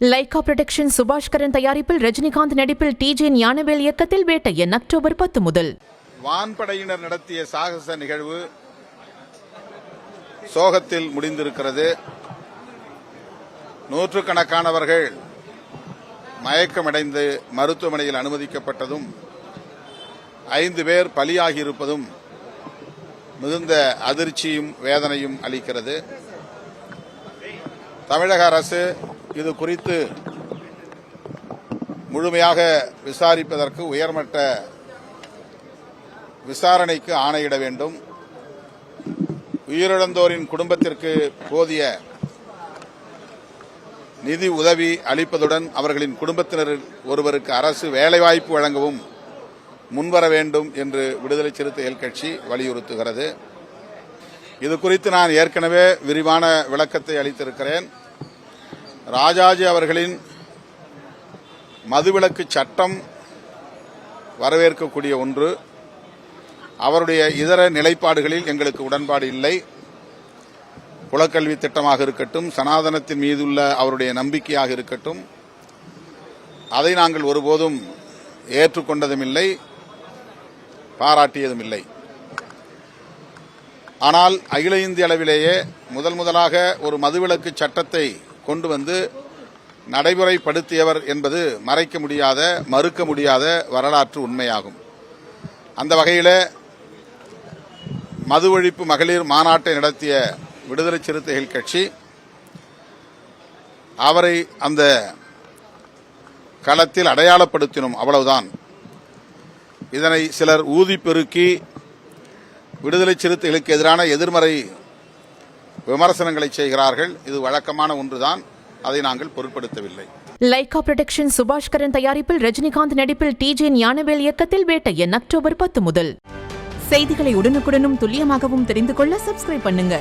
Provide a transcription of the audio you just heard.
Lyca production Subaskaran தயாரிப்பில் ரஜினிகாந்த் நடிப்பில் DJ Gnanavel இயக்கத்தில் வேட்டையன் அக்டோபர் 10 முதல். வான்படையினர் நடத்திய சாகச நிகழ்வு சோகத்தில் முடிந்திருக்கிறது. நூற்றுக்கணக்கானவர்கள் மயக்கமடைந்து மருத்துவமனையில் அனுமதிக்கப்பட்டதும் 5 பேர் பலியாகியிருப்பதும் மிகுந்த அதிர்ச்சியும் வேதனையும் அளிக்கிறது. தமிழக அரசு இது குறித்து முழுமையாக விசாரிப்பதற்கு உயர்மட்ட விசாரணைக்கு ஆணையிட வேண்டும். உயிரிழந்தோரின் குடும்பத்திற்கு போதிய நிதி உதவி அளிப்பதுடன் அவர்களின் குடும்பத்தினர் ஒருவருக்கு அரசு வேலைவாய்ப்பு வழங்கவும் முன்வர வேண்டும் என்று விடுதலை சிறுத்தைகள் கட்சி வலியுறுத்துகிறது. இது குறித்து நான் ஏற்கனவே விரிவான விளக்கத்தை அளித்திருக்கிறேன். ராஜாஜி அவர்களின் மதுவிலக்கு சட்டம் வரவேற்கக்கூடிய ஒன்று. அவருடைய இதர நிலைப்பாடுகளில் எங்களுக்கு உடன்பாடு இல்லை. குலக்கல்வி திட்டமாக இருக்கட்டும், சனாதனத்தின் மீதுள்ள அவருடைய நம்பிக்கையாக இருக்கட்டும், அதை நாங்கள் ஒருபோதும் ஏற்றுக்கொண்டதும் இல்லை, பாராட்டியதும் இல்லை. ஆனால் அகில இந்திய அளவிலேயே முதலாக ஒரு மதுவிலக்கு சட்டத்தை கொண்டு வந்து நடைமுறைப்படுத்தியவர் என்பது மறைக்க முடியாத, மறுக்க முடியாத வரலாற்று உண்மையாகும். அந்த வகையில் மது ஒழிப்பு மகளிர் மாநாட்டை நடத்திய விடுதலை சிறுத்தைகள் கட்சி அவரை அந்த களத்தில் அடையாளப்படுத்தினோம், அவ்வளவுதான். இதனை சிலர் ஊதி பெருக்கி விடுதலை சிறுத்தைகளுக்கு எதிரான எதிர்மறை விமர்சனங்களை செய்கிறார்கள். இது வழக்கமான ஒன்றுதான். அதை நாங்கள் பொருட்படுத்தவில்லை. லைகா புரொடக்ஷன் சுபாஷ்கரன் தயாரிப்பில் ரஜினிகாந்த் நடிப்பில் டிஜே ஞானவேல் இயக்கத்தில் வேட்டையன் அக்டோபர் 10 முதல். செய்திகளை உடனுக்குடனும் துல்லியமாகவும் தெரிந்து கொள்ள சப்ஸ்கிரைப் பண்ணுங்க.